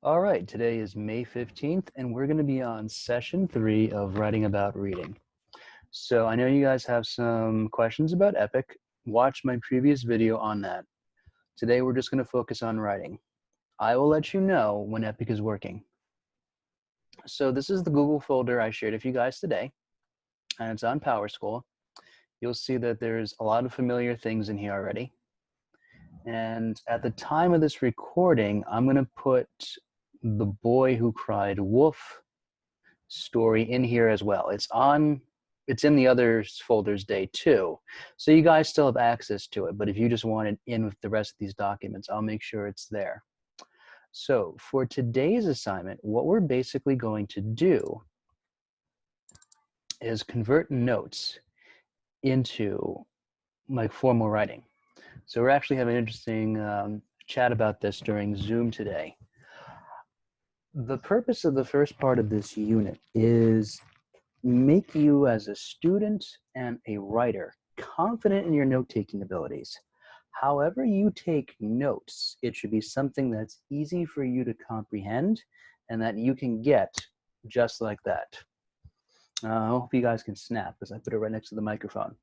All right, today is May 15th, and we're going to be on session 3 of Writing About Reading. So I know you guys have some questions about EPIC. Watch my previous video on that. Today we're just going to focus on writing. I will let you know when EPIC is working. So this is the Google folder I shared with you guys today, and it's on PowerSchool. You'll see that there's a lot of familiar things in here already. And at the time of this recording, I'm going to put The Boy Who Cried Wolf story in here as well. It's in the other folders day too. So you guys still have access to it, but if you just want it in with the rest of these documents, I'll make sure it's there. So for today's assignment, what we're basically going to do is convert notes into like formal writing. So we're actually having an interesting chat about this during Zoom today. The purpose of the first part of this unit is make you as a student and a writer confident in your note-taking abilities. However you take notes, it should be something that's easy for you to comprehend and that you can get just like that. I hope you guys can snap because I put it right next to the microphone.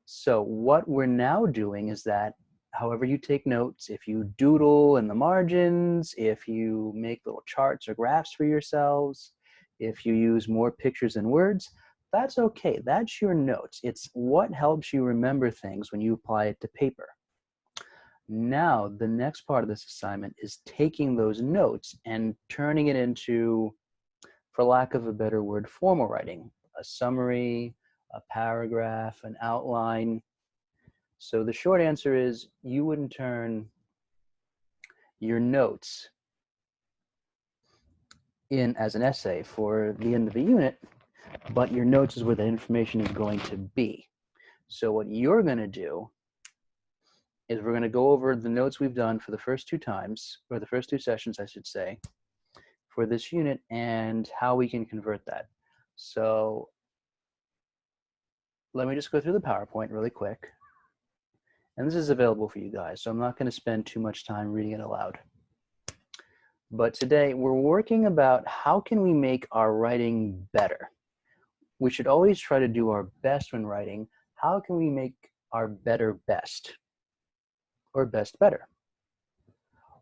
So what we're now doing is that however you take notes, if you doodle in the margins, if you make little charts or graphs for yourselves, if you use more pictures and words, that's okay. That's your notes. It's what helps you remember things when you apply it to paper. Now, the next part of this assignment is taking those notes and turning it into, for lack of a better word, formal writing, a summary, a paragraph, an outline. So the short answer is you wouldn't turn your notes in as an essay for the end of the unit, but your notes is where the information is going to be. So what you're going to do is we're going to go over the notes we've done for the first two times, or the first two sessions, I should say, for this unit and how we can convert that. So let me just go through the PowerPoint really quick. And this is available for you guys, so I'm not going to spend too much time reading it aloud. But today we're working about how can we make our writing better. We should always try to do our best when writing. How can we make our better best? Or best better?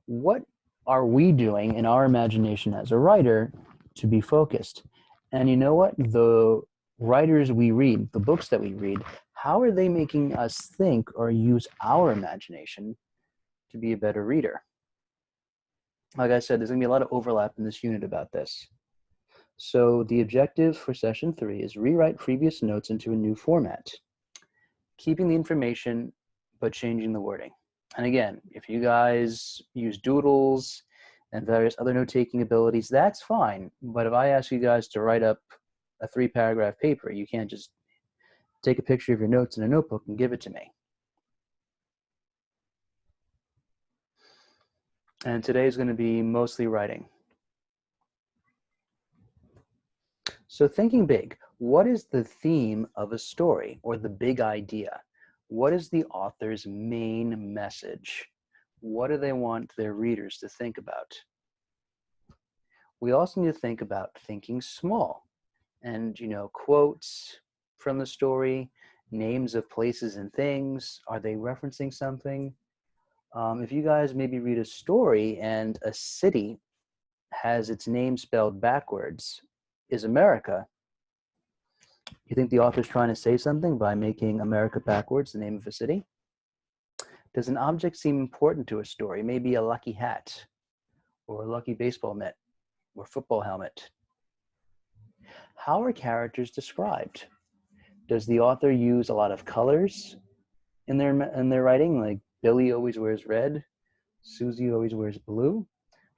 What are we doing in our imagination as a writer to be focused? And you know what? The writers we read, the books that we read, how are they making us think or use our imagination to be a better reader? Like I said, there's going to be a lot of overlap in this unit about this. So the objective for session 3 is rewrite previous notes into a new format, keeping the information but changing the wording. And again, if you guys use doodles and various other note-taking abilities, that's fine. But if I ask you guys to write up a 3-paragraph paper, you can't just take a picture of your notes in a notebook and give it to me. And today is going to be mostly writing. So thinking big, what is the theme of a story or the big idea? What is the author's main message? What do they want their readers to think about? We also need to think about thinking small and, quotes from the story, names of places and things. Are they referencing something? If you guys maybe read a story and a city has its name spelled backwards, is America, you think the author's trying to say something by making America backwards the name of a city? Does an object seem important to a story? Maybe a lucky hat, or a lucky baseball mitt, or football helmet. How are characters described? Does the author use a lot of colors in their writing, like Billy always wears red, Susie always wears blue?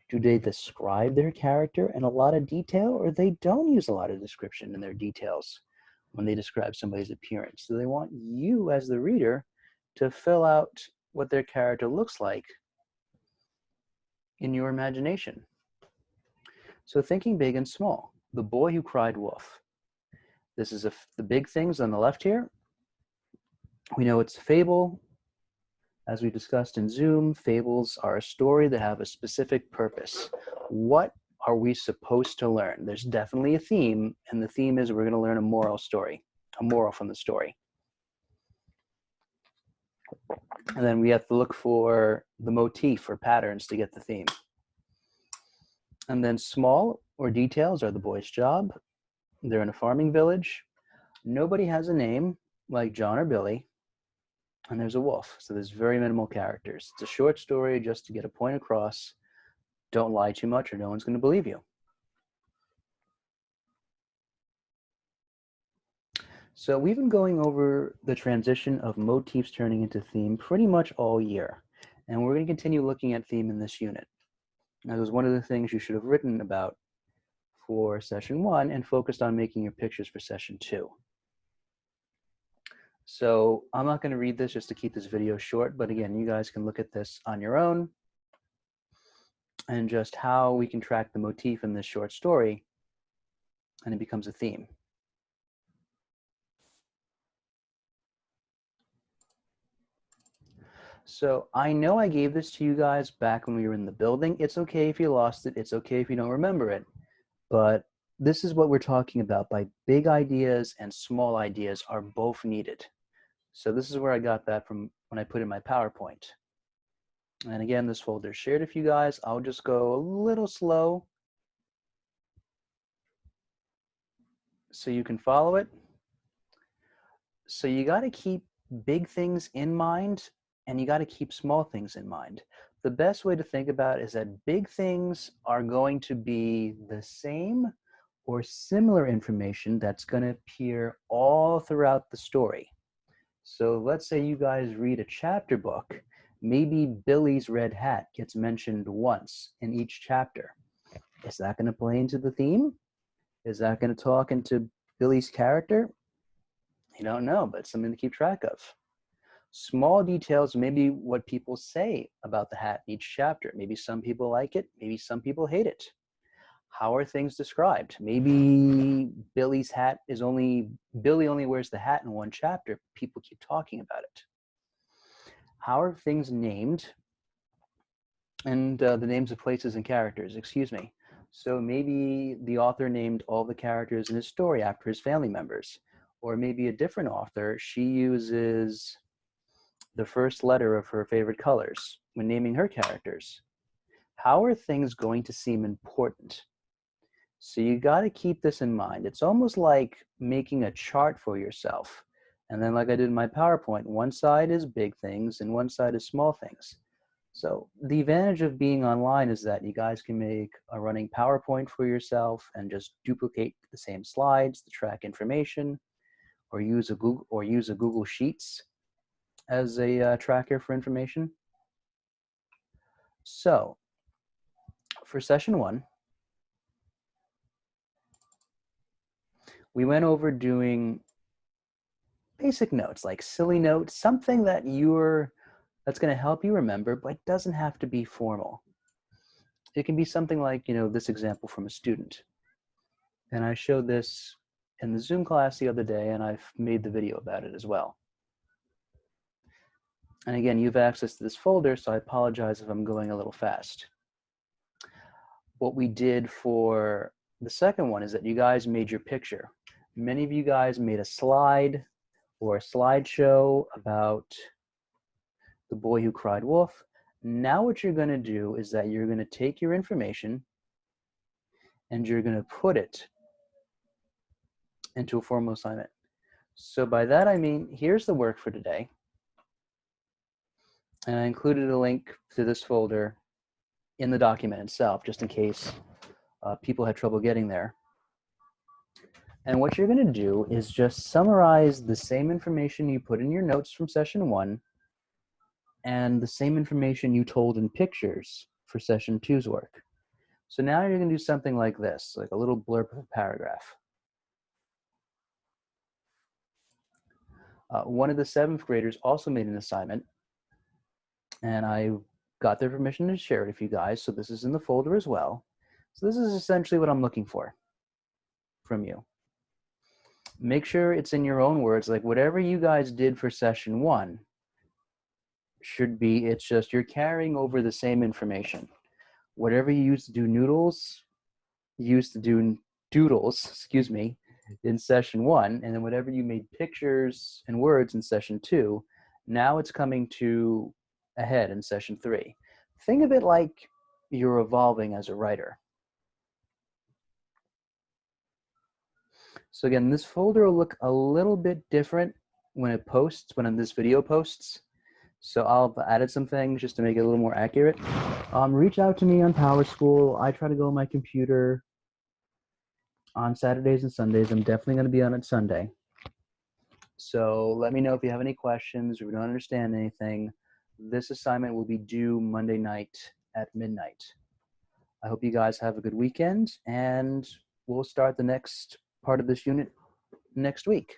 Do they describe their character in a lot of detail, or they don't use a lot of description in their details when they describe somebody's appearance? Do they want you as the reader to fill out what their character looks like in your imagination? So thinking big and small. The Boy Who Cried Wolf. This is the big things on the left here. We know it's a fable. As we discussed in Zoom, fables are a story that have a specific purpose. What are we supposed to learn? There's definitely a theme, and the theme is we're going to learn a moral from the story. And then we have to look for the motif or patterns to get the theme. And then small or details are the boy's job. They're in a farming village. Nobody has a name like John or Billy. And there's a wolf. So there's very minimal characters. It's a short story just to get a point across. Don't lie too much or no one's going to believe you. So we've been going over the transition of motifs turning into theme pretty much all year. And we're going to continue looking at theme in this unit. That was one of the things you should have written about for session 1 and focused on making your pictures for session 2. So I'm not going to read this just to keep this video short, but again, you guys can look at this on your own and just how we can track the motif in this short story and it becomes a theme. So I know I gave this to you guys back when we were in the building. It's okay if you lost it. It's okay if you don't remember it. But this is what we're talking about by big ideas and small ideas are both needed. So this is where I got that from when I put in my PowerPoint. And again, this folder is shared with you guys. I'll just go a little slow so you can follow it. So you got to keep big things in mind and you got to keep small things in mind. The best way to think about it is that big things are going to be the same or similar information that's going to appear all throughout the story. So let's say you guys read a chapter book. Maybe Billy's red hat gets mentioned once in each chapter. Is that going to play into the theme? Is that going to talk into Billy's character? You don't know, but it's something to keep track of. Small details, maybe what people say about the hat in each chapter. Maybe some people like it, maybe some people hate it. How are things described? Maybe Billy's hat is Billy only wears the hat in one chapter. People keep talking about it. How are things named? And the names of places and characters, excuse me. So maybe the author named all the characters in his story after his family members. Or maybe a different author, she uses the first letter of her favorite colors when naming her characters. How are things going to seem important? So you got to keep this in mind. It's almost like making a chart for yourself. And then like I did in my PowerPoint, one side is big things and one side is small things. So the advantage of being online is that you guys can make a running PowerPoint for yourself and just duplicate the same slides to track information, or use a Google Sheets as a tracker for information. So for session 1, we went over doing basic notes, like silly notes, something that that's going to help you remember, but doesn't have to be formal. It can be something like, this example from a student. And I showed this in the Zoom class the other day, and I've made the video about it as well. And again, you have access to this folder, so I apologize if I'm going a little fast. What we did for the second one is that you guys made your picture. Many of you guys made a slide or a slideshow about the boy who cried wolf. Now what you're going to do is that you're going to take your information and you're going to put it into a formal assignment. So by that I mean, here's the work for today. And I included a link to this folder in the document itself, just in case people had trouble getting there. And what you're going to do is just summarize the same information you put in your notes from session 1 and the same information you told in pictures for session 2's work. So now you're going to do something like this, like a little blurb of a paragraph. One of the 7th graders also made an assignment, and I got their permission to share it with you guys, so this is in the folder as well. So this is essentially what I'm looking for from you. Make sure it's in your own words, like whatever you guys did for session 1 should be, it's just you're carrying over the same information. Whatever you used to do noodles, you used to do doodles, excuse me, in session 1, and then whatever you made pictures and words in session 2, now it's coming to a head in session 3. Think of it like you're evolving as a writer. So again, this folder will look a little bit different when it posts, when this video posts. So I've added some things just to make it a little more accurate. Reach out to me on PowerSchool. I try to go on my computer on Saturdays and Sundays. I'm definitely going to be on it Sunday. So let me know if you have any questions or you don't understand anything. This assignment will be due Monday night at midnight. I hope you guys have a good weekend, and we'll start the next part of this unit next week.